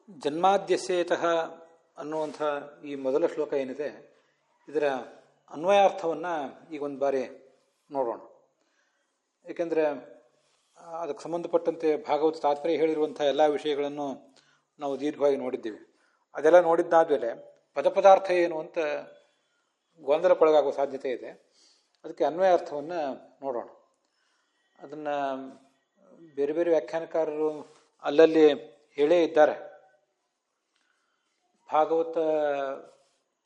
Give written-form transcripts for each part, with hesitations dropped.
ಜನ್ಮಾದ್ಯಸ್ಯೇತಃ ಅನ್ನುವಂಥ ಈ ಮೊದಲ ಶ್ಲೋಕ ಏನಿದೆ, ಇದರ ಅನ್ವಯಾರ್ಥವನ್ನು ಈಗ ಒಂದು ಬಾರಿ ನೋಡೋಣ. ಏಕೆಂದರೆ ಅದಕ್ಕೆ ಸಂಬಂಧಪಟ್ಟಂತೆ ಭಾಗವತ ತಾತ್ಪರ್ಯ ಹೇಳಿರುವಂಥ ಎಲ್ಲ ವಿಷಯಗಳನ್ನು ನಾವು ದೀರ್ಘವಾಗಿ ನೋಡಿದ್ದೀವಿ. ಅದೆಲ್ಲ ನೋಡಿದ್ದಾದಮೇಲೆ ಪದಾರ್ಥ ಏನು ಅಂತ ಗೊಂದಲಕ್ಕೊಳಗಾಗುವ ಸಾಧ್ಯತೆ ಇದೆ. ಅದಕ್ಕೆ ಅನ್ವಯಾರ್ಥವನ್ನು ನೋಡೋಣ. ಅದನ್ನು ಬೇರೆ ಬೇರೆ ವ್ಯಾಖ್ಯಾನಕಾರರು ಅಲ್ಲಲ್ಲಿ ಹೇಳೇ ಇದ್ದಾರೆ. ಭಾಗವತ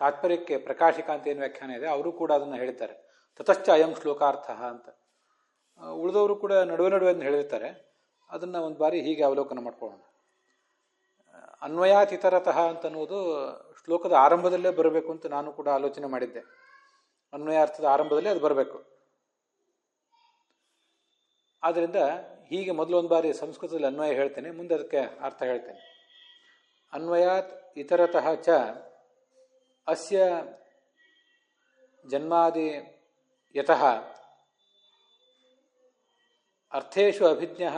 ತಾತ್ಪರ್ಯಕ್ಕೆ ಪ್ರಕಾಶಿಕ ಅಂತ ಏನು ವ್ಯಾಖ್ಯಾನ ಇದೆ, ಅವರು ಕೂಡ ಅದನ್ನು ಹೇಳಿದ್ದಾರೆ. ತತಶ್ಚ ಅಯಂ ಶ್ಲೋಕಾರ್ಥ ಅಂತ. ಉಳಿದವರು ಕೂಡ ನಡುವೆ ನಡುವೆ ಅಂತ ಹೇಳಿರ್ತಾರೆ. ಅದನ್ನು ಒಂದು ಬಾರಿ ಹೀಗೆ ಅವಲೋಕನ ಮಾಡ್ಕೊಳ್ಳೋಣ. ಅನ್ವಯಾತ್ ಇತರತಃ ಅಂತನ್ನುವುದು ಶ್ಲೋಕದ ಆರಂಭದಲ್ಲೇ ಬರಬೇಕು ಅಂತ ನಾನು ಕೂಡ ಆಲೋಚನೆ ಮಾಡಿದ್ದೆ. ಅನ್ವಯಾರ್ಥದ ಆರಂಭದಲ್ಲೇ ಅದು ಬರಬೇಕು. ಆದ್ದರಿಂದ ಹೀಗೆ ಮೊದಲು ಒಂದು ಬಾರಿ ಸಂಸ್ಕೃತದಲ್ಲಿ ಅನ್ವಯ ಹೇಳ್ತೇನೆ, ಮುಂದೆ ಅದಕ್ಕೆ ಅರ್ಥ ಹೇಳ್ತೇನೆ. ಅನ್ವಯಾತ್ ಇತರತಃ ಚ ಅಸ್ಯ ಜನ್ಮಾದಿ ಯತಃ ಅರ್ಥೇಷು ಅಭಿಜ್ಞಃ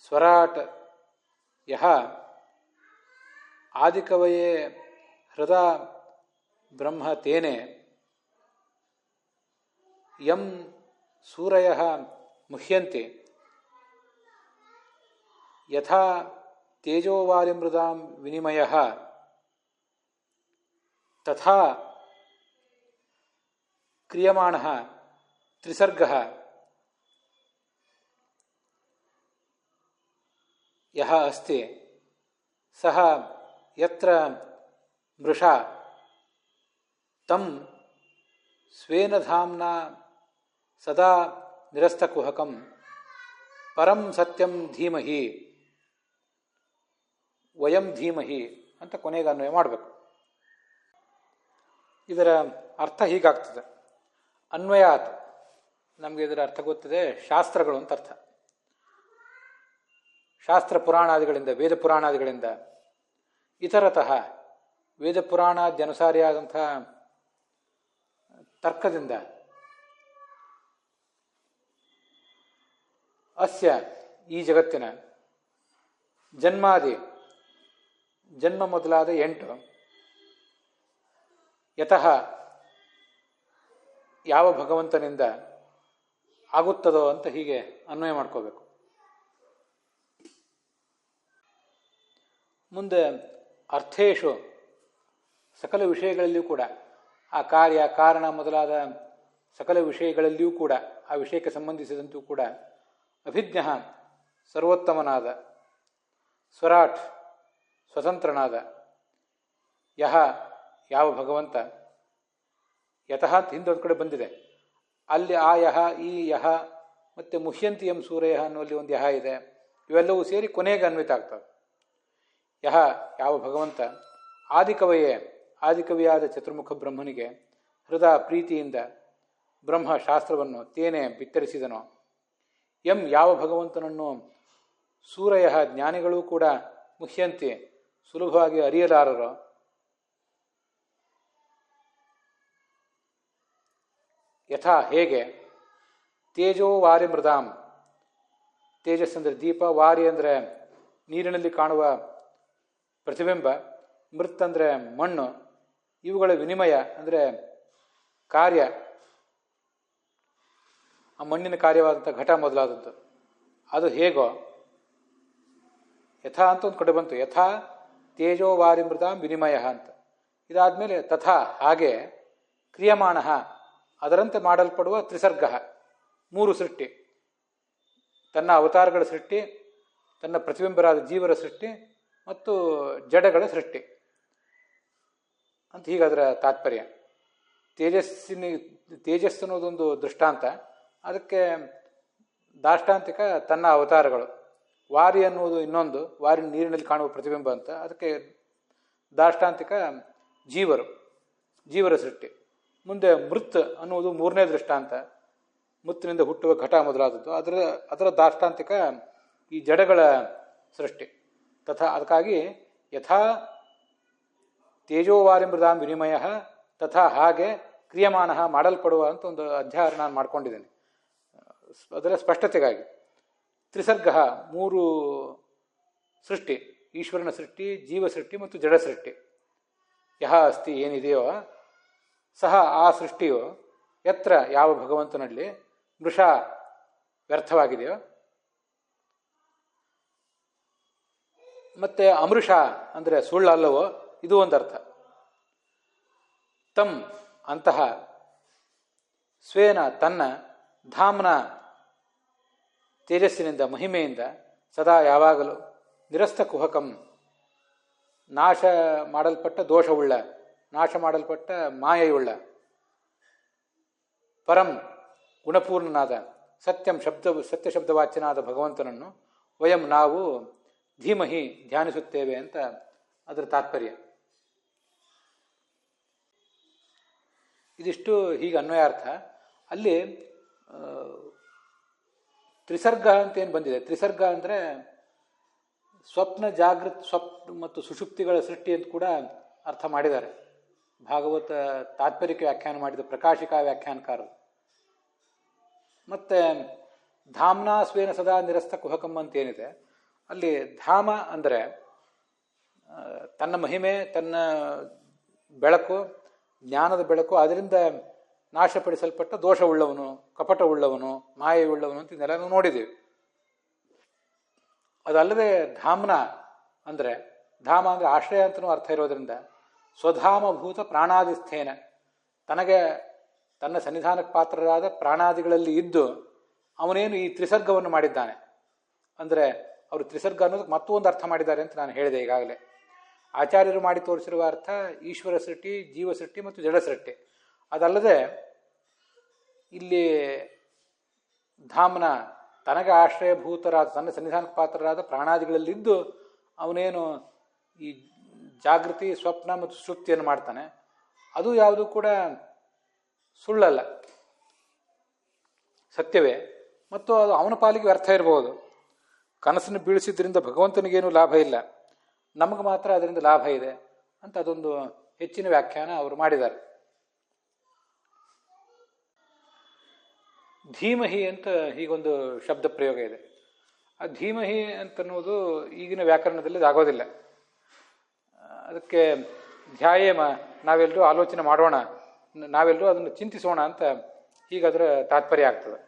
ಸ್ವರಾಟ್ ಯಹ ಆದಿಕವಯೇ ಹೃದಾ ಬ್ರಹ್ಮ ತೇನೆ ಯಂ ಸೂರಯಃ ಮುಹ್ಯಂತಿ ಯಥಾ ತೇಜೋವಾರಿಮೃದಾಂ ವಿನಿಮಯಃ ತಥಾ ಕ್ರಿಯಮಾಣಃ ತ್ರಿಸರ್ಗಃ ಯಹ ಅಸ್ತಿ ಸಹ ಯತ್ರ ಮೃಷಾ ತಂ ಸ್ವೇನ ಧಾಮ್ನಾ ಸದಾ ನಿರಸ್ತಕುಹಕಂ ಪರಂ ಸತ್ಯಂ ಧೀಮಹಿ ವಯಂ ಧೀಮಹಿ ಅಂತ ಕೊನೆಗೆ ಅನ್ವಯ ಮಾಡಬೇಕು. ಇದರ ಅರ್ಥ ಹೀಗಾಗ್ತದೆ. ಅನ್ವಯಾತ್, ನಮಗೆ ಇದರ ಅರ್ಥ ಗೊತ್ತಿದೆ, ಶಾಸ್ತ್ರಗಳು ಅಂತ ಅರ್ಥ. ಶಾಸ್ತ್ರ ಪುರಾಣಾದಿಗಳಿಂದ, ವೇದ ಪುರಾಣಾದಿಗಳಿಂದ, ಇತರತಃ ವೇದ ಪುರಾಣಾದ್ಯನುಸಾರಿಯಾದಂಥ ತರ್ಕದಿಂದ, ಅಸ್ಯ ಈ ಜಗತ್ತಿನ ಜನ್ಮಾದಿ ಜನ್ಮ ಮೊದಲಾದ 8 ಯತಃ ಯಾವ ಭಗವಂತನಿಂದ ಆಗುತ್ತದೋ ಅಂತ ಹೀಗೆ ಅನ್ವಯ ಮಾಡ್ಕೋಬೇಕು. ಮುಂದೆ ಅರ್ಥೇಶು ಸಕಲ ವಿಷಯಗಳಲ್ಲಿಯೂ ಕೂಡ, ಆ ಕಾರ್ಯ ಕಾರಣ ಮೊದಲಾದ ಸಕಲ ವಿಷಯಗಳಲ್ಲಿಯೂ ಕೂಡ, ಆ ವಿಷಯಕ್ಕೆ ಸಂಬಂಧಿಸಿದಂತೆಯೂ ಕೂಡ ಅಭಿಜ್ಞ ಸರ್ವೋತ್ತಮನಾದ, ಸ್ವರಾಟ್ ಸ್ವತಂತ್ರನಾದ, ಯಹ ಯಾವ ಭಗವಂತ, ಯತಃ ಅಂತ ಹಿಂದೊಂದು ಕಡೆ ಬಂದಿದೆ, ಅಲ್ಲಿ ಆ ಯಹ, ಈ ಯಹ ಮತ್ತು ಮುಹ್ಯಂತಿ ಎಂ ಸೂರ್ಯ ಅನ್ನುವಲ್ಲಿ ಒಂದು ಯಹ ಇದೆ. ಇವೆಲ್ಲವೂ ಸೇರಿ ಕೊನೆಗೆ ಅನ್ವಿತ ಆಗ್ತವೆ. ಯಹ ಯಾವ ಭಗವಂತ ಆದಿಕವಯೇ ಆದಿಕವಿಯಾದ ಚತುರ್ಮುಖ ಬ್ರಹ್ಮನಿಗೆ ಹೃದಯ ಪ್ರೀತಿಯಿಂದ ಬ್ರಹ್ಮ ಶಾಸ್ತ್ರವನ್ನು ತೇನೆ ಬಿತ್ತರಿಸಿದನೋ, ಎಂ ಯಾವ ಭಗವಂತನನ್ನು ಸೂರಯ ಜ್ಞಾನಿಗಳೂ ಕೂಡ ಮುಹ್ಯಂತಿ ಸುಲಭವಾಗಿ ಅರಿಯಲಾರರೋ, ಯಥಾ ಹೇಗೆ, ತೇಜೋ ವಾರಿ ಮೃದಾಂ, ತೇಜಸ್ ಅಂದರೆ ದೀಪ, ವಾರಿ ಅಂದರೆ ನೀರಿನಲ್ಲಿ ಕಾಣುವ ಪ್ರತಿಬಿಂಬ, ಮೃತ್ ಅಂದರೆ ಮಣ್ಣು, ಇವುಗಳ ವಿನಿಮಯ ಅಂದರೆ ಕಾರ್ಯ, ಆ ಮಣ್ಣಿನ ಕಾರ್ಯವಾದಂಥ ಘಟ ಮೊದಲಾದದ್ದು, ಅದು ಹೇಗೋ, ಯಥಾ ಅಂತ ಒಂದು ಕಡೆ ಬಂತು, ಯಥಾ ತೇಜೋ ವಾರಿ ಮೃದಾಂ ವಿನಿಮಯ ಅಂತ. ಇದಾದಮೇಲೆ ತಥಾ ಹಾಗೆ, ಕ್ರಿಯಮಾಣ ಅದರಂತೆ ಮಾಡಲ್ಪಡುವ ತ್ರಿಸರ್ಗ 3 ಸೃಷ್ಟಿ, ತನ್ನ ಅವತಾರಗಳ ಸೃಷ್ಟಿ, ತನ್ನ ಪ್ರತಿಬಿಂಬರಾದ ಜೀವರ ಸೃಷ್ಟಿ ಮತ್ತು ಜಡಗಳ ಸೃಷ್ಟಿ ಅಂತ ಹೀಗೆ ಅದರ ತಾತ್ಪರ್ಯ. ತೇಜಸ್ಸು ಅನ್ನೋದೊಂದು ದೃಷ್ಟಾಂತ, ಅದಕ್ಕೆ ದಾಷ್ಟಾಂತಿಕ ತನ್ನ ಅವತಾರಗಳು. ವಾರಿ ಅನ್ನುವುದು ಇನ್ನೊಂದು, ವಾರಿ ನೀರಿನಲ್ಲಿ ಕಾಣುವ ಪ್ರತಿಬಿಂಬ ಅಂತ, ಅದಕ್ಕೆ ದಾಷ್ಟಾಂತಿಕ ಜೀವರ ಸೃಷ್ಟಿ. ಮುಂದೆ ಮೃತ್ ಅನ್ನುವುದು 3ನೇ ದೃಷ್ಟಾಂತ, ಮೃತ್ತಿನಿಂದ ಹುಟ್ಟುವ ಘಟ ಮೊದಲಾದದ್ದು, ಅದರ ದಾಷ್ಟಾಂತಿಕ ಈ ಜಡಗಳ ಸೃಷ್ಟಿ. ತಥಾ ಅದಕ್ಕಾಗಿ ಯಥಾ ತೇಜೋವಾರಿ ಮೃದಾಂ ವಿನಿಮಯ ತಥಾ ಹಾಗೆ ಕ್ರಿಯಮಾಣ ಮಾಡಲ್ಪಡುವ ಅಂತ ಒಂದು ಅಧ್ಯಾಯ ನಾನು ಮಾಡ್ಕೊಂಡಿದ್ದೇನೆ ಅದರ ಸ್ಪಷ್ಟತೆಗಾಗಿ. ತ್ರಿಸರ್ಗ 3 ಸೃಷ್ಟಿ, ಈಶ್ವರನ ಸೃಷ್ಟಿ, ಜೀವ ಸೃಷ್ಟಿ ಮತ್ತು ಜಡ ಸೃಷ್ಟಿ. ಯಹ ಅಸ್ತಿ ಏನಿದೆಯೋ ಸಹ ಆ ಸೃಷ್ಟಿಯು ಯತ್ರ ಯಾವ ಭಗವಂತನಲ್ಲಿ ಮೃಷ ವ್ಯರ್ಥವಾಗಿದೆಯೋ, ಮತ್ತೆ ಅಮೃಷ ಅಂದರೆ ಸುಳ್ಳಲ್ಲವೋ, ಇದು ಒಂದರ್ಥ. ತಮ್ ಅಂತಹ ಸ್ವೇನ ತನ್ನ ಧಾಮ್ನ ತೇಜಸ್ಸಿನಿಂದ ಮಹಿಮೆಯಿಂದ ಸದಾ ಯಾವಾಗಲೂ ನಿರಸ್ತ ಕುಹಕಂ ನಾಶ ಮಾಡಲ್ಪಟ್ಟ ದೋಷವುಳ್ಳ, ನಾಶ ಮಾಡಲ್ಪಟ್ಟ ಮಾಯೆಯುಳ್ಳ, ಪರಂ ಗುಣಪೂರ್ಣನಾದ ಸತ್ಯ ಶಬ್ದವಾಚ್ಯನಾದ ಭಗವಂತನನ್ನು ವಯಂ ನಾವು ಧೀಮಹಿ ಧ್ಯಾನಿಸುತ್ತೇವೆ ಅಂತ ಅದರ ತಾತ್ಪರ್ಯ. ಇದಿಷ್ಟು ಹೀಗೆ ಅನ್ವಯಾರ್ಥ. ಅಲ್ಲಿ ತ್ರಿಸರ್ಗ ಅಂತ ಏನು ಬಂದಿದೆ, ತ್ರಿಸರ್ಗ ಅಂದರೆ ಸ್ವಪ್ನ, ಜಾಗೃತ್, ಸ್ವಪ್ನ ಮತ್ತು ಸುಷುಪ್ತಿಗಳ ಸೃಷ್ಟಿ ಅಂತ ಕೂಡ ಅರ್ಥ ಮಾಡಿದ್ದಾರೆ ಭಾಗವತ ತಾತ್ಪರ್ಯಕ್ಕೆ ವ್ಯಾಖ್ಯಾನ ಮಾಡಿದ ಪ್ರಕಾಶಿಕಾ ವ್ಯಾಖ್ಯಾನಕಾರರು. ಮತ್ತು ಧಾಮ್ನಾ ಸ್ವೇನ ಸದಾ ನಿರಸ್ತ ಕುಹಕಂ ಅಂತ ಏನಿದೆ, ಅಲ್ಲಿ ಧಾಮ ಅಂದರೆ ತನ್ನ ಮಹಿಮೆ, ತನ್ನ ಬೆಳಕು, ಜ್ಞಾನದ ಬೆಳಕು, ಅದರಿಂದ ನಾಶಪಡಿಸಲ್ಪಟ್ಟ ದೋಷವುಳ್ಳವನು, ಕಪಟವುಳ್ಳವನು, ಮಾಯೆಯುಳ್ಳವನು ಅಂತ ಇದನ್ನೆಲ್ಲ ನೋಡಿದ್ದೀವಿ. ಅದಲ್ಲದೆ ಧಾಮ್ನ ಅಂದರೆ, ಧಾಮ ಅಂದರೆ ಆಶ್ರಯ ಅಂತಲೂ ಅರ್ಥ ಇರೋದ್ರಿಂದ ಸ್ವಧಾಮಭೂತ ಪ್ರಾಣಾದಿಸ್ಥೇನ, ತನಗೆ ತನ್ನ ಸನ್ನಿಧಾನಕ್ಕೆ ಪಾತ್ರರಾದ ಪ್ರಾಣಾದಿಗಳಲ್ಲಿ ಇದ್ದು ಅವನೇನು ಈ ತ್ರಿಸರ್ಗವನ್ನು ಮಾಡಿದ್ದಾನೆ ಅಂದರೆ, ಅವರು ತ್ರಿಸರ್ಗ ಅನ್ನೋದಕ್ಕೆ ಮತ್ತೊಂದು ಅರ್ಥ ಮಾಡಿದ್ದಾರೆ ಅಂತ ನಾನು ಹೇಳಿದೆ ಈಗಾಗಲೇ. ಆಚಾರ್ಯರು ಮಾಡಿ ತೋರಿಸಿರುವ ಅರ್ಥ ಈಶ್ವರ ಸೃಷ್ಟಿ, ಜೀವ ಸೃಷ್ಟಿ ಮತ್ತು ಜಡ ಸೃಷ್ಟಿ. ಅದಲ್ಲದೆ ಇಲ್ಲಿ ಧಾಮ್ನ ತನಗೆ ಆಶ್ರಯಭೂತರಾದ, ತನ್ನ ಸನ್ನಿಧಾನಕ್ಕೆ ಪಾತ್ರರಾದ ಪ್ರಾಣಾದಿಗಳಲ್ಲಿದ್ದು ಅವನೇನು ಈ ಜಾಗೃತಿ, ಸ್ವಪ್ನ ಮತ್ತು ಸುಷುಪ್ತಿಯನ್ನು ಮಾಡ್ತಾನೆ, ಅದು ಯಾವುದು ಕೂಡ ಸುಳ್ಳಲ್ಲ, ಸತ್ಯವೇ. ಮತ್ತು ಅದು ಅವನ ಪಾಲಿಗೆ ವ್ಯರ್ಥ ಇರಬಹುದು. ಕನಸನ್ನು ಬೀಳಿಸಿದ್ರಿಂದ ಭಗವಂತನಿಗೇನು ಲಾಭ ಇಲ್ಲ, ನಮಗೆ ಮಾತ್ರ ಅದರಿಂದ ಲಾಭ ಇದೆ ಅಂತ ಅದೊಂದು ಹೆಚ್ಚಿನ ವ್ಯಾಖ್ಯಾನ ಅವರು ಮಾಡಿದ್ದಾರೆ. ಧೀಮಹಿ ಅಂತ ಹೀಗೊಂದು ಶಬ್ದ ಪ್ರಯೋಗ ಇದೆ. ಆ ಧೀಮಹಿ ಅಂತನ್ನುವುದು ಈಗಿನ ವ್ಯಾಕರಣದಲ್ಲಿ ಆಗೋದಿಲ್ಲ. ಅದಕ್ಕೆ ಧ್ಯಾಯೇಮ, ನಾವೆಲ್ಲರೂ ಆಲೋಚನೆ ಮಾಡೋಣ, ನಾವೆಲ್ಲರೂ ಅದನ್ನು ಚಿಂತಿಸೋಣ ಅಂತ ಹೀಗದರ ತಾತ್ಪರ್ಯ ಆಗ್ತದೆ.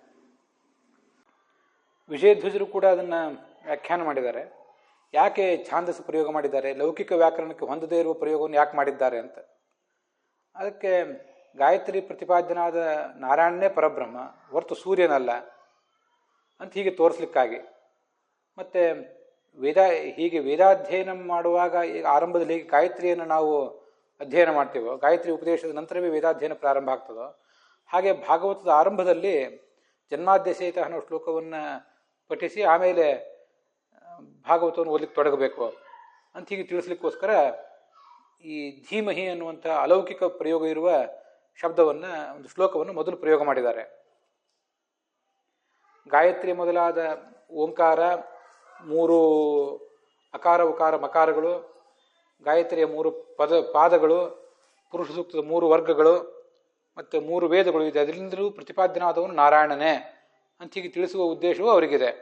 ವಿಜಯಧ್ವಜರು ಕೂಡ ಅದನ್ನು ವ್ಯಾಖ್ಯಾನ ಮಾಡಿದ್ದಾರೆ. ಯಾಕೆ ಛಾಂದಸ್ಸು ಪ್ರಯೋಗ ಮಾಡಿದ್ದಾರೆ, ಲೌಕಿಕ ವ್ಯಾಕರಣಕ್ಕೆ ಹೊಂದದೇ ಇರುವ ಪ್ರಯೋಗವನ್ನು ಯಾಕೆ ಮಾಡಿದ್ದಾರೆ ಅಂತ. ಅದಕ್ಕೆ ಗಾಯತ್ರಿ ಪ್ರತಿಪಾದ್ಯನಾದ ನಾರಾಯಣನೇ ಪರಬ್ರಹ್ಮ, ಹೊರತು ಸೂರ್ಯನಲ್ಲ ಅಂತ ಹೀಗೆ ತೋರಿಸ್ಲಿಕ್ಕಾಗಿ. ಮತ್ತು ಹೀಗೆ ವೇದಾಧ್ಯಯನ ಮಾಡುವಾಗ ಈಗ ಆರಂಭದಲ್ಲಿ ಹೇಗೆ ಗಾಯತ್ರಿಯನ್ನು ನಾವು ಅಧ್ಯಯನ ಮಾಡ್ತೀವೋ, ಗಾಯತ್ರಿ ಉಪದೇಶದ ನಂತರವೇ ವೇದಾಧ್ಯಯನ ಪ್ರಾರಂಭ ಆಗ್ತದೋ, ಹಾಗೆ ಭಾಗವತದ ಆರಂಭದಲ್ಲಿ ಜನ್ಮಾದ್ಯಸಹಿತ ಅನ್ನೋ ಶ್ಲೋಕವನ್ನು ಪಠಿಸಿ ಆಮೇಲೆ ಭಾಗವತವನ್ನು ಓದಲಿಕ್ಕೆ ತೊಡಗಬೇಕು ಅಂತ ಹೀಗೆ ತಿಳಿಸ್ಲಿಕ್ಕೋಸ್ಕರ ಈ ಧೀಮಹಿ ಅನ್ನುವಂಥ ಅಲೌಕಿಕ ಪ್ರಯೋಗ ಇರುವ ಶಬ್ದವನ್ನು, ಒಂದು ಶ್ಲೋಕವನ್ನು ಮೊದಲು ಪ್ರಯೋಗ ಮಾಡಿದ್ದಾರೆ. ಗಾಯತ್ರಿ ಮೊದಲಾದ ಓಂಕಾರ, 3 ಅಕಾರ ಉಕಾರ ಮಕಾರಗಳು, ಗಾಯತ್ರಿಯ 3 ಪಾದಗಳು, ಪುರುಷ ಸೂಕ್ತದ 3 ವರ್ಗಗಳು ಮತ್ತು 3 ವೇದಗಳು ಇದೆ. ಅದರಿಂದಲೂ ಪ್ರತಿಪಾದ್ಯನಾದವನು ನಾರಾಯಣನೇ ಅಂತ ಹೀಗೆ ತಿಳಿಸುವ ಉದ್ದೇಶವೂ ಅವರಿಗಿದೆ.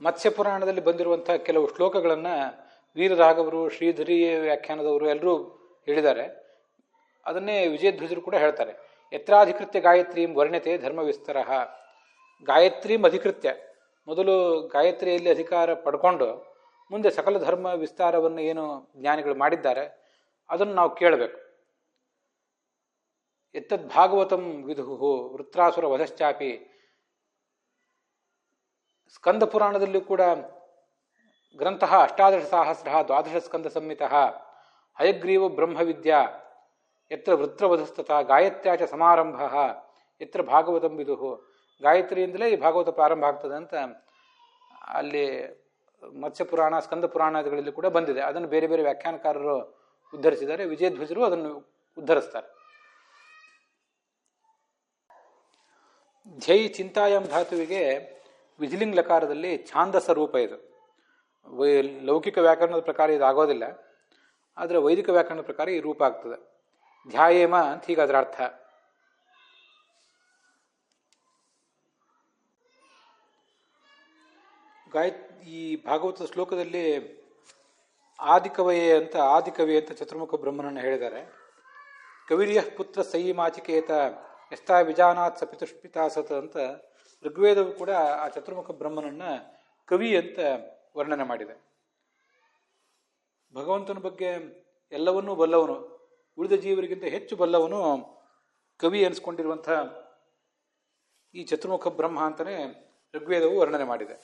ಮತ್ಸ್ಯ ಪುರಾಣದಲ್ಲಿ ಬಂದಿರುವಂಥ ಕೆಲವು ಶ್ಲೋಕಗಳನ್ನು ವೀರರಾಘವರು, ಶ್ರೀಧರಿ ವ್ಯಾಖ್ಯಾನದವರು ಎಲ್ಲರೂ ಹೇಳಿದ್ದಾರೆ. ಅದನ್ನೇ ವಿಜಯಧ್ವಜರು ಕೂಡ ಹೇಳ್ತಾರೆ. ಯತ್ರಾಧಿಕೃತ್ಯ ಗಾಯತ್ರೀಂ ವರ್ಣ್ಯತೆ ಧರ್ಮ ವಿಸ್ತಾರ. ಗಾಯತ್ರೀಂ ಅಧಿಕೃತ್ಯ, ಮೊದಲು ಗಾಯತ್ರಿಯಲ್ಲಿ ಅಧಿಕಾರ ಪಡ್ಕೊಂಡು ಮುಂದೆ ಸಕಲ ಧರ್ಮ ವಿಸ್ತಾರವನ್ನು ಏನು ಜ್ಞಾನಿಗಳು ಮಾಡಿದ್ದಾರೆ ಅದನ್ನು ನಾವು ಕೇಳಬೇಕು. ಎತ್ತದ್ ಭಾಗವತಂ ವಿದುಹು ವೃತ್ರಾಸುರ ವಧಶ್ಚಾಪಿ. ಸ್ಕಂದ ಪುರಾಣದಲ್ಲೂ ಕೂಡ ಗ್ರಂಥ 18 ಸಹಸ್ರ 12 ಸ್ಕಂದ ಸಂಹಿತ ಹಯಗ್ರೀವ ಬ್ರಹ್ಮವಿದ್ಯಾ ಯತ್ರ ವೃತ್ರವಧಸ್ತಥ ಗಾಯತ್ರ್ಯಾಚ ಸಮಾರಂಭ ಯತ್ರ ಭಾಗವತಂ ವಿದುಹು. ಗಾಯತ್ರಿಯಿಂದಲೇ ಈ ಭಾಗವತ ಪ್ರಾರಂಭ ಆಗ್ತದೆ ಅಂತ ಅಲ್ಲಿ ಮತ್ಸ್ಯ ಪುರಾಣ, ಸ್ಕಂದ ಪುರಾಣಗಳಲ್ಲಿ ಕೂಡ ಬಂದಿದೆ. ಅದನ್ನು ಬೇರೆ ಬೇರೆ ವ್ಯಾಖ್ಯಾನಕಾರರು ಉದ್ಧರಿಸಿದ್ದಾರೆ. ವಿಜಯಧ್ವಜರು ಅದನ್ನು ಉದ್ಧರಿಸ್ತಾರೆ. ಧ್ಯೈ ಚಿಂತಾಯಂ ಧಾತುವಿಗೆ ವಿಧಿಲಿಂಗ್ ಲಕಾರದಲ್ಲಿ ಛಾಂದಸ ರೂಪ ಇದು. ಲೌಕಿಕ ವ್ಯಾಕರಣದ ಪ್ರಕಾರ ಇದು ಆಗೋದಿಲ್ಲ, ಆದರೆ ವೈದಿಕ ವ್ಯಾಕರಣದ ಪ್ರಕಾರ ಈ ರೂಪ ಆಗ್ತದೆ. ಧ್ಯಾಯೇಮ ಅಂತ ಹೀಗೆ ಅದರ ಅರ್ಥ. ಗಾಯ ಈ ಭಾಗವತದ ಶ್ಲೋಕದಲ್ಲಿ ಆದಿಕವಿ ಅಂತ ಚತುರ್ಮುಖ ಬ್ರಹ್ಮನನ್ನು ಹೇಳಿದ್ದಾರೆ. ಕವಿರ್ಯ ಪುತ್ರ ಸೈಮಾಚಿಕೇತ ಎಸ್ತಾ ವಿಜಾನಾತ್ ಸಪಿತುಷ್ಪಿತಾಸತ್ ಅಂತ ಋಗ್ವೇದವು ಕೂಡ ಆ ಚತುರ್ಮುಖ ಬ್ರಹ್ಮನನ್ನ ಕವಿ ಅಂತ ವರ್ಣನೆ ಮಾಡಿದೆ. ಭಗವಂತನ ಬಗ್ಗೆ ಎಲ್ಲವನ್ನೂ ಬಲ್ಲವನು, ಉಳಿದ ಜೀವರಿಗಿಂತ ಹೆಚ್ಚು ಬಲ್ಲವನು ಕವಿ ಅನಿಸ್ಕೊಂಡಿರುವಂಥ ಈ ಚತುರ್ಮುಖ ಬ್ರಹ್ಮ ಅಂತಲೇ ಋಗ್ವೇದವು ವರ್ಣನೆ ಮಾಡಿದೆ.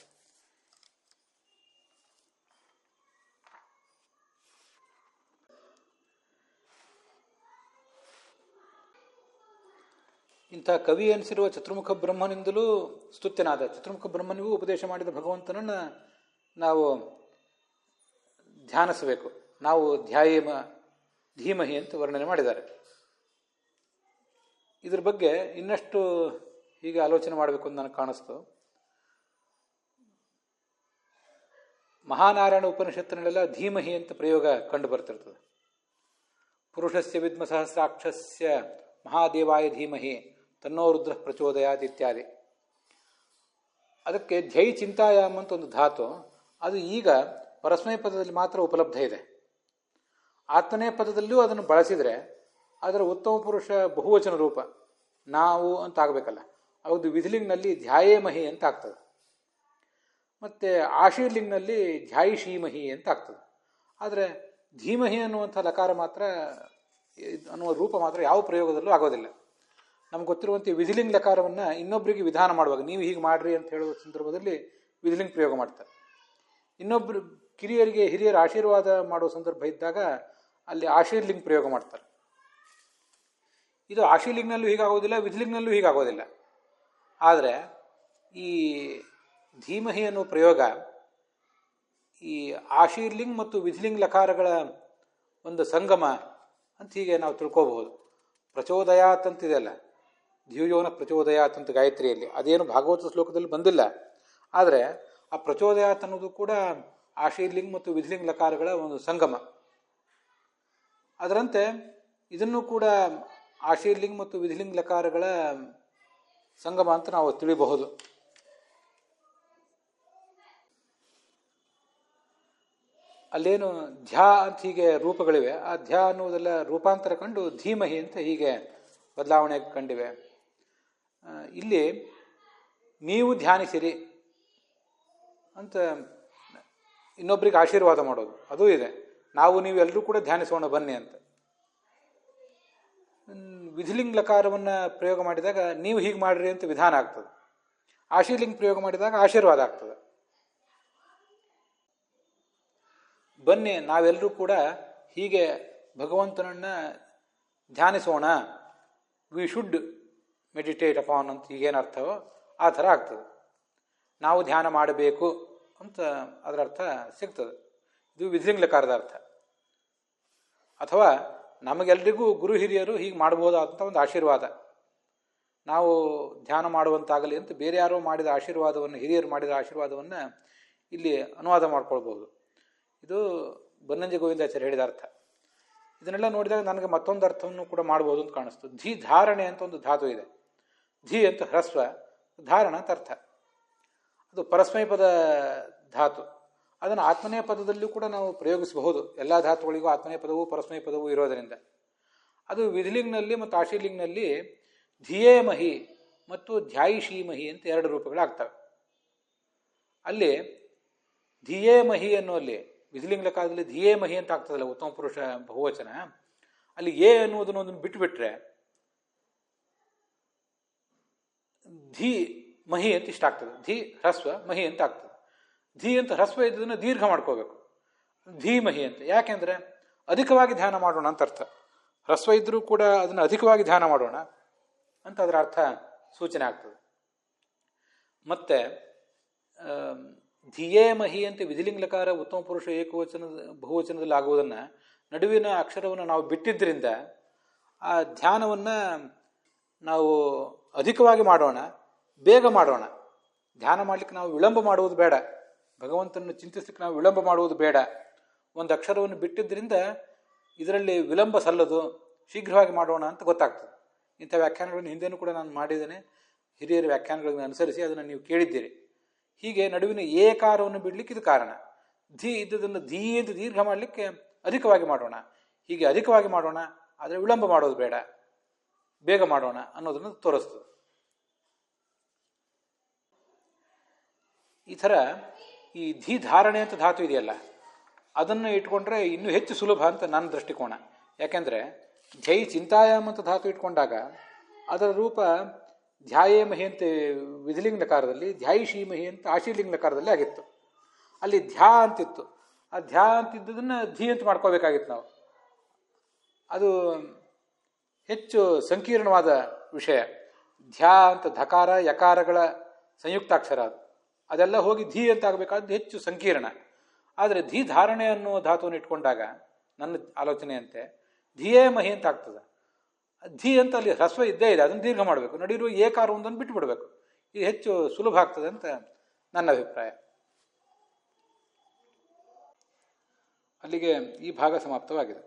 ಇಂಥ ಕವಿ ಅನಿಸಿರುವ ಚತುರ್ಮುಖ ಬ್ರಹ್ಮನಿಂದಲೂ ಸ್ತುತ್ಯನಾದ ಚತುರ್ಮುಖ ಬ್ರಹ್ಮನಿಗೂ ಉಪದೇಶ ಮಾಡಿದ ಭಗವಂತನನ್ನು ನಾವು ಧ್ಯಾನಿಸಬೇಕು. ನಾವು ಧ್ಯಾಯೇಮ ಧೀಮಹಿ ಅಂತ ವರ್ಣನೆ ಮಾಡಿದ್ದಾರೆ. ಇದ್ರ ಬಗ್ಗೆ ಇನ್ನಷ್ಟು ಹೀಗೆ ಆಲೋಚನೆ ಮಾಡಬೇಕು ಅಂತ ನನಗೆ ಕಾಣಿಸ್ತು. ಮಹಾನಾರಾಯಣ ಉಪನಿಷತ್ತಿನಲ್ಲೆಲ್ಲ ಧೀಮಹಿ ಅಂತ ಪ್ರಯೋಗ ಕಂಡು ಬರ್ತಿರ್ತದೆ. ಪುರುಷಸ್ಯ ವಿದ್ಮ ಸಹಸ್ರಾಕ್ಷಸ್ಯ ಮಹಾದೇವಾಯ ಧೀಮಹಿ ತನ್ನೋ ರುದ್ರ ಪ್ರಚೋದಯಾತ್ ಇತ್ಯಾದಿ. ಅದಕ್ಕೆ ಧ್ಯೈ ಚಿಂತಾಯಾಮ್ ಅಂತ ಒಂದು ಧಾತು, ಅದು ಈಗ ಪರಸ್ಮೈ ಪದದಲ್ಲಿ ಮಾತ್ರ ಉಪಲಬ್ಧ ಇದೆ. ಆತ್ಮನೇ ಪದದಲ್ಲೂ ಅದನ್ನು ಬಳಸಿದರೆ ಅದರ ಉತ್ತಮ ಪುರುಷ ಬಹುವಚನ ರೂಪ ನಾವು ಅಂತ ಆಗಬೇಕಲ್ಲ, ಅದು ವಿಧಿಲಿಂಗ್ನಲ್ಲಿ ಧ್ಯಾಯೇಮಹಿ ಅಂತ ಆಗ್ತದೆ. ಮತ್ತು ಆಶೀರ್ಲಿಂಗ್ನಲ್ಲಿ ಧ್ಯಾಯಿಷೀಮಹಿ ಅಂತ ಆಗ್ತದೆ. ಆದರೆ ಧೀಮಹಿ ಅನ್ನುವಂಥ ಲಕಾರ ಮಾತ್ರ ಅನ್ನುವ ರೂಪ ಮಾತ್ರ ಯಾವ ಪ್ರಯೋಗದಲ್ಲೂ ಆಗೋದಿಲ್ಲ. ನಮ್ಗೆ ಗೊತ್ತಿರುವಂತೆ ವಿಧಿಲಿಂಗ್ ಲಕಾರವನ್ನು ಇನ್ನೊಬ್ಬರಿಗೆ ವಿಧಾನ ಮಾಡುವಾಗ ನೀವು ಹೀಗೆ ಮಾಡ್ರಿ ಅಂತ ಹೇಳುವ ಸಂದರ್ಭದಲ್ಲಿ ವಿಧಿಲಿಂಗ್ ಪ್ರಯೋಗ ಮಾಡ್ತಾರೆ. ಇನ್ನೊಬ್ಬರು ಹಿರಿಯರ ಆಶೀರ್ವಾದ ಮಾಡುವ ಸಂದರ್ಭ ಇದ್ದಾಗ ಅಲ್ಲಿ ಆಶೀರ್ಲಿಂಗ್ ಪ್ರಯೋಗ ಮಾಡ್ತಾರೆ. ಇದು ಆಶೀರ್ಲಿಂಗ್ನಲ್ಲೂ ಹೀಗಾಗೋದಿಲ್ಲ, ವಿಧಿಲಿಂಗ್ನಲ್ಲೂ ಹೀಗಾಗೋದಿಲ್ಲ. ಆದರೆ ಈ ಧೀಮಹಿ ಅನ್ನುವ ಪ್ರಯೋಗ ಈ ಆಶೀರ್ಲಿಂಗ್ ಮತ್ತು ವಿಧಿಲಿಂಗ್ ಲಕಾರಗಳ ಒಂದು ಸಂಗಮ ಅಂತ ಹೀಗೆ ನಾವು ತಿಳ್ಕೋಬಹುದು. ಪ್ರಚೋದಯಾತ್ ಅಂತಿದೆಯಲ್ಲ, ಧ್ಯೂಯೋನ ಪ್ರಚೋದಯಾತ್ ಅಂತ ಗಾಯತ್ರಿಯಲ್ಲಿ, ಅದೇನು ಭಾಗವತ ಶ್ಲೋಕದಲ್ಲಿ ಬಂದಿಲ್ಲ. ಆದರೆ ಆ ಪ್ರಚೋದಯಾತ್ ಅನ್ನೋದು ಕೂಡ ಆಶೀರ್ಲಿಂಗ್ ಮತ್ತು ವಿಧಿಲಿಂಗ್ ಲಕಾರಗಳ ಒಂದು ಸಂಗಮ. ಅದರಂತೆ ಇದನ್ನು ಕೂಡ ಆಶೀರ್ಲಿಂಗ್ ಮತ್ತು ವಿಧಿಲಿಂಗ್ ಲಕಾರಗಳ ಸಂಗಮ ಅಂತ ನಾವು ತಿಳಿಬಹುದು. ಅಲ್ಲೇನು ಧ್ಯಾ ಅಂತ ಹೀಗೆ ರೂಪಗಳಿವೆ, ಆ ಧ್ಯಾ ಅನ್ನುವುದೆಲ್ಲ ರೂಪಾಂತರ ಕಂಡು ಧೀಮಹಿ ಅಂತ ಹೀಗೆ ಬದಲಾವಣೆ ಕಂಡಿವೆ. ಇಲ್ಲಿ ನೀವು ಧ್ಯಾನಿಸಿರಿ ಅಂತ ಇನ್ನೊಬ್ಬರಿಗೆ ಆಶೀರ್ವಾದ ಮಾಡೋದು ಅದೂ ಇದೆ. ನಾವು ನೀವು ಎಲ್ಲರೂ ಕೂಡ ಧ್ಯಾನಿಸೋಣ ಬನ್ನಿ ಅಂತ. ವಿಧಿಲಿಂಗ್ ಲಕಾರವನ್ನು ಪ್ರಯೋಗ ಮಾಡಿದಾಗ ನೀವು ಹೀಗೆ ಮಾಡ್ರಿ ಅಂತ ವಿಧಾನ ಆಗ್ತದೆ. ಆಶೀರ್ಲಿಂಗ್ ಪ್ರಯೋಗ ಮಾಡಿದಾಗ ಆಶೀರ್ವಾದ ಆಗ್ತದೆ. ಬನ್ನಿ ನಾವೆಲ್ಲರೂ ಕೂಡ ಹೀಗೆ ಭಗವಂತನನ್ನ ಧ್ಯಾನಿಸೋಣ, ವಿ ಶುಡ್ ಮೆಡಿಟೇಟ್ ಅಪಾನ್ ಅಂತ ಈಗೇನು ಅರ್ಥವೋ ಆ ಥರ ಆಗ್ತದೆ. ನಾವು ಧ್ಯಾನ ಮಾಡಬೇಕು ಅಂತ ಅದರ ಅರ್ಥ ಸಿಗ್ತದೆ. ಇದು ವಿಧಿಲಿಂಗ್ ಲಕಾರದ ಅರ್ಥ. ಅಥವಾ ನಮಗೆಲ್ರಿಗೂ ಗುರು ಹಿರಿಯರು ಹೀಗೆ ಮಾಡಬಹುದಾದಂಥ ಒಂದು ಆಶೀರ್ವಾದ, ನಾವು ಧ್ಯಾನ ಮಾಡುವಂತಾಗಲಿ ಅಂತ ಬೇರೆ ಯಾರೋ ಮಾಡಿದ ಆಶೀರ್ವಾದವನ್ನು, ಹಿರಿಯರು ಮಾಡಿದ ಆಶೀರ್ವಾದವನ್ನು ಇಲ್ಲಿ ಅನುವಾದ ಮಾಡ್ಕೊಳ್ಬಹುದು. ಇದು ಬನ್ನಂಜೆ ಗೋವಿಂದಾಚಾರ್ಯ ಹೇಳಿದ ಅರ್ಥ. ಇದನ್ನೆಲ್ಲ ನೋಡಿದಾಗ ನನಗೆ ಮತ್ತೊಂದು ಅರ್ಥವನ್ನು ಕೂಡ ಮಾಡ್ಬೋದು ಅಂತ ಕಾಣಿಸ್ತು. ಧೀ ಧಾರಣೆ ಅಂತ ಒಂದು ಧಾತು ಇದೆ. ಧೀ ಅಂತ ಹ್ರಸ್ವ, ಧಾರಣ ಅಂತ ಅರ್ಥ. ಅದು ಪರಸ್ಮೈ ಪದ ಧಾತು. ಅದನ್ನು ಆತ್ಮನೆಯ ಪದದಲ್ಲೂ ಕೂಡ ನಾವು ಪ್ರಯೋಗಿಸಬಹುದು. ಎಲ್ಲ ಧಾತುಗಳಿಗೂ ಆತ್ಮನೆಯ ಪದವು ಪರಸ್ಮೈ ಪದವು ಇರೋದರಿಂದ. ಅದು ವಿಧಿಲಿಂಗ್ನಲ್ಲಿ ಮತ್ತು ಆಶೀರ್ಲಿಂಗ್ನಲ್ಲಿ ಧಿಯೇಮಹಿ ಮತ್ತು ಧ್ಯಾಯಿಷೀಮಹಿ ಅಂತ ಎರಡು ರೂಪಗಳಾಗ್ತವೆ. ಅಲ್ಲಿ ಧಿಯೇಮಹಿ ಅನ್ನುವಲ್ಲಿ ವಿಧಿಲಿಂಗ ಕಾಲದಲ್ಲಿ ಧಿಯೇಮಹಿ ಅಂತ ಆಗ್ತದಲ್ಲ ಉತ್ತಮ ಪುರುಷ ಬಹುವಚನ, ಅಲ್ಲಿ ಅನ್ನುವುದನ್ನು ಬಿಟ್ಟುಬಿಟ್ರೆ ಧೀ ಮಹಿ ಅಂತ ಇಷ್ಟ ಆಗ್ತದೆ. ಧೀ ಹ್ರಸ್ವ, ಮಹಿ ಅಂತ ಆಗ್ತದೆ. ಧೀ ಅಂತ ಹ್ರಸ್ವ ಇದ್ದದನ್ನು ದೀರ್ಘ ಮಾಡ್ಕೋಬೇಕು, ಧೀಮಹಿ ಅಂತ. ಯಾಕೆಂದ್ರೆ ಅಧಿಕವಾಗಿ ಧ್ಯಾನ ಮಾಡೋಣ ಅಂತ ಅರ್ಥ. ಹ್ರಸ್ವ ಇದ್ರೂ ಕೂಡ ಅದನ್ನು ಅಧಿಕವಾಗಿ ಧ್ಯಾನ ಮಾಡೋಣ ಅಂತ ಅದರ ಅರ್ಥ ಸೂಚನೆ ಆಗ್ತದೆ. ಮತ್ತೆ ಧಿಯೇಮಹಿ ಅಂತ ವಿಧಿಲಿಂಗ್ಲಕಾರ ಉತ್ತಮ ಪುರುಷ ಏಕವಚನದ ಬಹುವಚನದಲ್ಲಿ ಆಗುವುದನ್ನು, ನಡುವಿನ ಅಕ್ಷರವನ್ನು ನಾವು ಬಿಟ್ಟಿದ್ದರಿಂದ ಆ ಧ್ಯಾನವನ್ನು ನಾವು ಅಧಿಕವಾಗಿ ಮಾಡೋಣ, ಬೇಗ ಮಾಡೋಣ. ಧ್ಯಾನ ಮಾಡಲಿಕ್ಕೆ ನಾವು ವಿಳಂಬ ಮಾಡುವುದು ಬೇಡ, ಭಗವಂತನನ್ನು ಚಿಂತಿಸಲಿಕ್ಕೆ ನಾವು ವಿಳಂಬ ಮಾಡುವುದು ಬೇಡ. ಒಂದು ಅಕ್ಷರವನ್ನು ಬಿಟ್ಟಿದ್ದರಿಂದ ಇದರಲ್ಲಿ ವಿಳಂಬ ಸಲ್ಲದು, ಶೀಘ್ರವಾಗಿ ಮಾಡೋಣ ಅಂತ ಗೊತ್ತಾಗ್ತದೆ. ಇಂಥ ವ್ಯಾಖ್ಯಾನಗಳನ್ನು ಹಿಂದೆನೂ ಕೂಡ ನಾನು ಮಾಡಿದ್ದೇನೆ. ಹಿರಿಯರ ವ್ಯಾಖ್ಯಾನಗಳನ್ನು ಅನುಸರಿಸಿ ಅದನ್ನು ನೀವು ಕೇಳಿದ್ದೀರಿ. ಹೀಗೆ ನಡುವಿನ ಏಕಾರವನ್ನು ಬಿಡಲಿಕ್ಕೆ ಇದು ಕಾರಣ. ಧೀ ಇದ್ದದನ್ನು ಧೀ ಅಂತ ದೀರ್ಘ ಮಾಡಲಿಕ್ಕೆ ಅಧಿಕವಾಗಿ ಮಾಡೋಣ. ಹೀಗೆ ಅಧಿಕವಾಗಿ ಮಾಡೋಣ, ಆದರೆ ವಿಳಂಬ ಮಾಡೋದು ಬೇಡ, ಬೇಗ ಮಾಡೋಣ ಅನ್ನೋದನ್ನು ತೋರಿಸ್ತದೆ. ಈ ಥರ ಈ ಧೀ ಧಾರಣೆ ಅಂತ ಧಾತು ಇದೆಯಲ್ಲ, ಅದನ್ನು ಇಟ್ಕೊಂಡ್ರೆ ಇನ್ನೂ ಹೆಚ್ಚು ಸುಲಭ ಅಂತ ನನ್ನ ದೃಷ್ಟಿಕೋನ. ಯಾಕೆಂದರೆ ಧ್ಯೈ ಚಿಂತಾಯಾಮ್ ಅಂತ ಧಾತು ಇಟ್ಕೊಂಡಾಗ ಅದರ ರೂಪ ಧ್ಯಾಯೇಮಹಿ ಅಂತ ವಿಧಿಲಿಂಗ ನಕಾರದಲ್ಲಿ, ಧ್ಯಾಯಿಷೀಮಹಿ ಅಂತ ಆಶೀಲಿಂಗ ನಕಾರದಲ್ಲಿ ಆಗಿತ್ತು. ಅಲ್ಲಿ ಧ್ಯಾ ಅಂತಿತ್ತು. ಆ ಧ್ಯಾ ಅಂತಿದ್ದದನ್ನು ಧೀ ಅಂತ ಮಾಡ್ಕೋಬೇಕಾಗಿತ್ತು ನಾವು. ಅದು ಹೆಚ್ಚು ಸಂಕೀರ್ಣವಾದ ವಿಷಯ. ಧ್ಯಾ ಅಂತ ಧಕಾರ ಯಕಾರಗಳ ಸಂಯುಕ್ತಾಕ್ಷರ ಅದು, ಅದೆಲ್ಲ ಹೋಗಿ ಧೀ ಅಂತ ಆಗಬೇಕಾದ್ದು ಹೆಚ್ಚು ಸಂಕೀರ್ಣ. ಆದರೆ ಧೀ ಧಾರಣೆ ಅನ್ನುವ ಧಾತುವನ್ನು ಇಟ್ಕೊಂಡಾಗ ನನ್ನ ಆಲೋಚನೆಯಂತೆ ಧಿಯೇ ಮಹಿ ಅಂತ ಆಗ್ತದೆ. ಧೀ ಅಂತ ಅಲ್ಲಿ ಹ್ರಸ್ವ ಇದ್ದೇ ಇದೆ, ಅದನ್ನು ದೀರ್ಘ ಮಾಡಬೇಕು. ನಡಿರುವ ಏಕಾರ ಒಂದನ್ನು ಬಿಟ್ಟು ಬಿಡಬೇಕು. ಇದು ಹೆಚ್ಚು ಸುಲಭ ಆಗ್ತದೆ ಅಂತ ನನ್ನ ಅಭಿಪ್ರಾಯ. ಅಲ್ಲಿಗೆ ಈ ಭಾಗ ಸಮಾಪ್ತವಾಗಿದೆ.